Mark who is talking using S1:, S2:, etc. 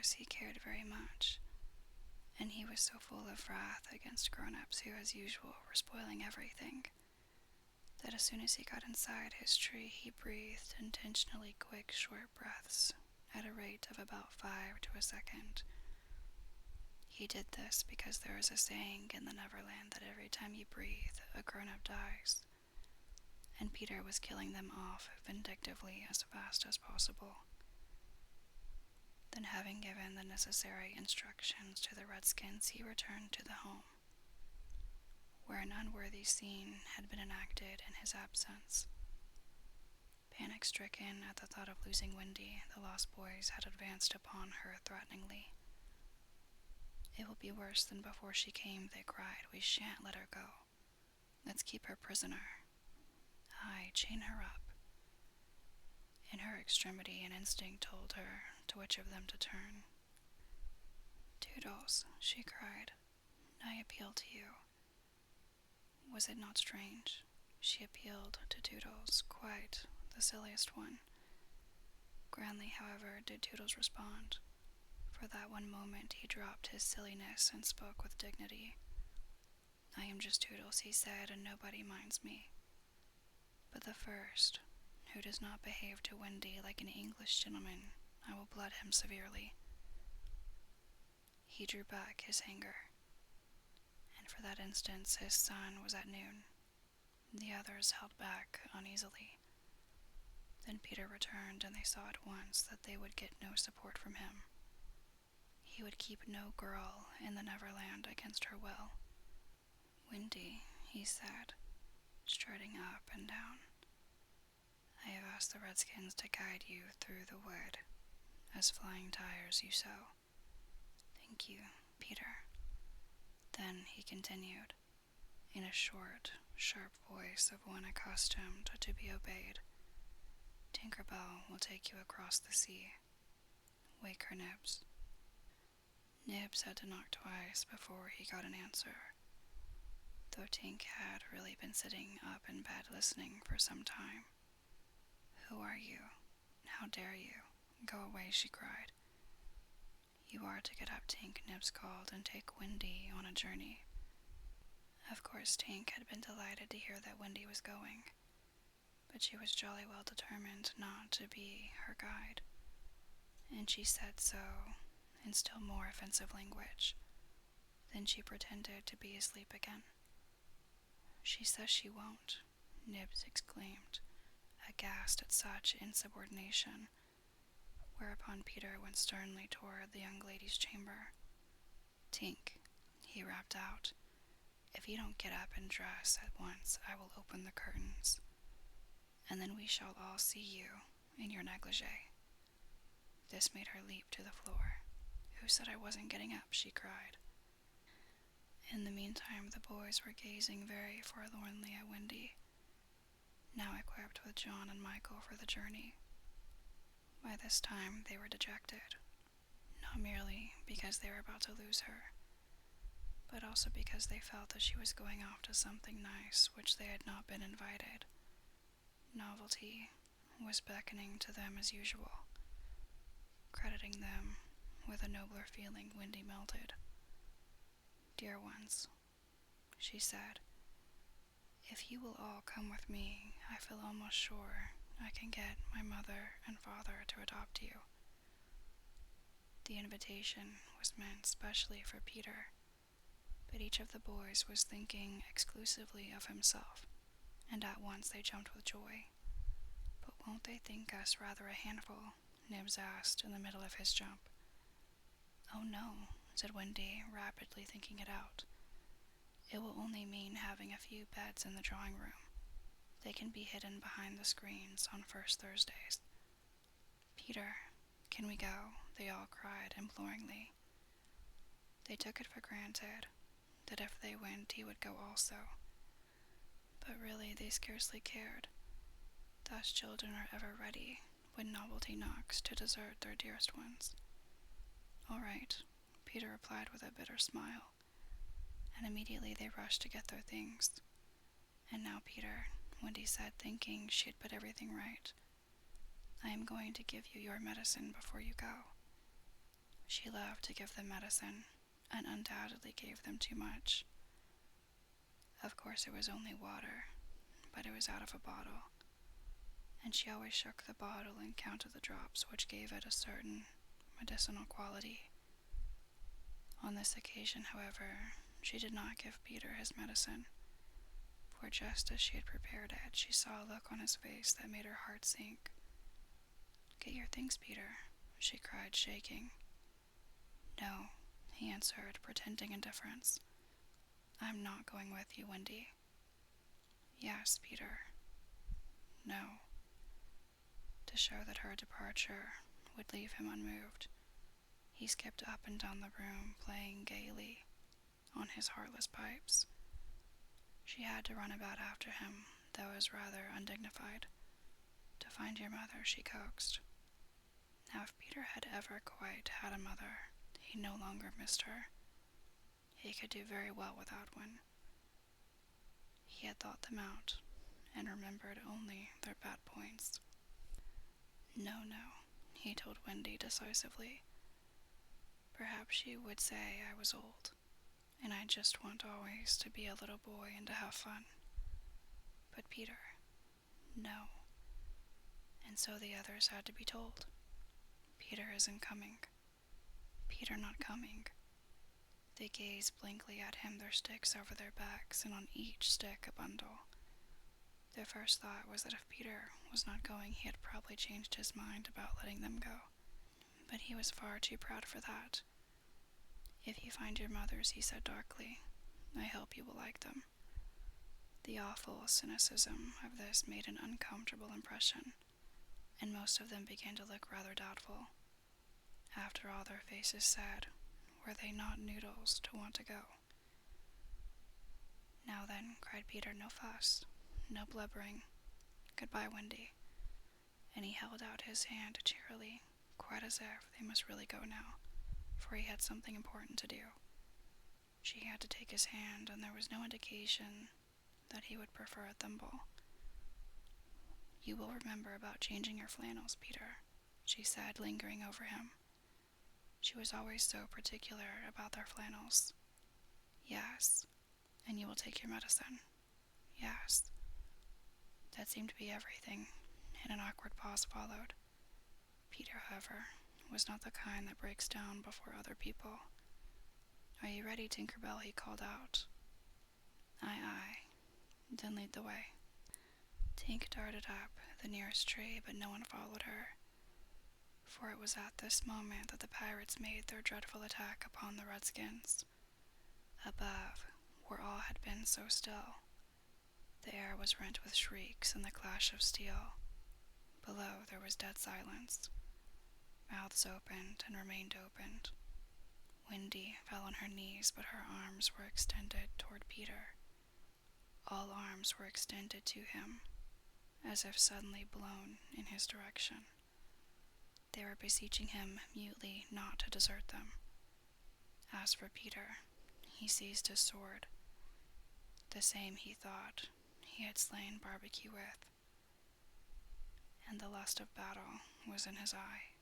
S1: course he cared very much, and he was so full of wrath against grown-ups who, as usual, were spoiling everything, that as soon as he got inside his tree, he breathed intentionally quick, short breaths at a rate of about 5 to a second. He did this because there is a saying in the Neverland that every time you breathe, a grown-up dies, and Peter was killing them off vindictively as fast as possible. Then, having given the necessary instructions to the Redskins, he returned to the home, where an unworthy scene had been enacted in his absence. Panic-stricken at the thought of losing Wendy, the Lost Boys had advanced upon her threateningly. "It will be worse than before she came," they cried. "We shan't let her go. Let's keep her prisoner. Aye, chain her up." In her extremity, an instinct told her to which of them to turn. "Toodles," she cried, "I appeal to you." Was it not strange? She appealed to Toodles, quite the silliest one. Grandly, however, did Toodles respond. For that one moment he dropped his silliness and spoke with dignity. "I am just Toodles," he said, "and nobody minds me. But the first who does not behave to Wendy like an English gentleman, I will blood him severely." He drew back his anger, and for that instant his sun was at noon. The others held back uneasily. Then Peter returned, and they saw at once that they would get no support from him. He would keep no girl in the Neverland against her will. "Wendy," he said, striding up and down, "I have asked the Redskins to guide you through the wood, as flying tires you sow." "Thank you, Peter." Then he continued, in a short, sharp voice of one accustomed to be obeyed, "Tinker Bell will take you across the sea. Wake her, Nibs." Nibs had to knock twice before he got an answer, though Tink had really been sitting up in bed listening for some time. "Who are you? How dare you? Go away," she cried. "You are to get up, Tink," Nibs called, "and take Wendy on a journey." Of course, Tink had been delighted to hear that Wendy was going, but she was jolly well determined not to be her guide, and she said so in still more offensive language. Then she pretended to be asleep again. "She says she won't," Nibs exclaimed, aghast at such insubordination, whereupon Peter went sternly toward the young lady's chamber. "Tink," he rapped out, "if you don't get up and dress at once, I will open the curtains, and then we shall all see you in your negligee." This made her leap to the floor. "Who said I wasn't getting up?" she cried. In the meantime, the boys were gazing very forlornly at Wendy, now equipped with John and Michael for the journey. By this time they were dejected, not merely because they were about to lose her, but also because they felt that she was going off to something nice which they had not been invited. Novelty was beckoning to them as usual. Crediting them with a nobler feeling, Wendy melted. "Dear ones," she said, "if you will all come with me, I feel almost sure I can get my mother and father to adopt you." The invitation was meant specially for Peter, but each of the boys was thinking exclusively of himself, and at once they jumped with joy. "But won't they think us rather a handful?" Nibs asked in the middle of his jump. "Oh no," said Wendy, rapidly thinking it out. "It will only mean having a few beds in the drawing room. They can be hidden behind the screens on first Thursdays." "Peter, can we go?" they all cried imploringly. They took it for granted that if they went he would go also, but really they scarcely cared. Thus children are ever ready, when novelty knocks, to desert their dearest ones. "All right," Peter replied with a bitter smile, and immediately they rushed to get their things. "And now, Peter," Wendy said, thinking she had put everything right, "I am going to give you your medicine before you go." She loved to give them medicine, and undoubtedly gave them too much. Of course it was only water, but it was out of a bottle, and she always shook the bottle and counted the drops, which gave it a certain medicinal quality. On this occasion, however, she did not give Peter his medicine, for just as she had prepared it, she saw a look on his face that made her heart sink. "Get your things, Peter," she cried, shaking. "No," he answered, pretending indifference. "I'm not going with you, Wendy." "Yes, Peter." "No." To show that her departure would leave him unmoved, he skipped up and down the room, playing gaily on his heartless pipes. She had to run about after him, though it was rather undignified. "To find your mother," she coaxed. Now, if Peter had ever quite had a mother, he no longer missed her. He could do very well without one. He had thought them out, and remembered only their bad points. No, he told Wendy decisively. Perhaps she would say I was old, and I just want always to be a little boy and to have fun. But Peter, no. And so the others had to be told. Peter isn't coming. Peter not coming. They gazed blankly at him, their sticks over their backs, and on each stick a bundle. Their first thought was that if Peter was not going, he had probably changed his mind about letting them go. But he was far too proud for that. "If you find your mothers," he said darkly, "I hope you will like them." The awful cynicism of this made an uncomfortable impression, and most of them began to look rather doubtful. After all, their faces said, were they not noodles to want to go? "Now then," cried Peter, "no fuss, no blubbering. Goodbye, Wendy." And he held out his hand cheerily, quite as if they must really go now, for he had something important to do. She had to take his hand, and there was no indication that he would prefer a thimble. "You will remember about changing your flannels, Peter," she said, lingering over him. She was always so particular about their flannels. "Yes." "And you will take your medicine." "Yes." That seemed to be everything, and an awkward pause followed. Peter, however, was not the kind that breaks down before other people. "Are you ready, Tinker Bell?" he called out. Aye. Then lead the way." Tink darted up the nearest tree, but no one followed her, for it was at this moment that the pirates made their dreadful attack upon the redskins. Above, where all had been so still, the air was rent with shrieks and the clash of steel. Below there was dead silence. Mouths opened and remained opened. Wendy fell on her knees, but her arms were extended toward Peter. All arms were extended to him, as if suddenly blown in his direction. They were beseeching him mutely not to desert them. As for Peter, he seized his sword, the same he thought he had slain Barbecue with, and the lust of battle was in his eye.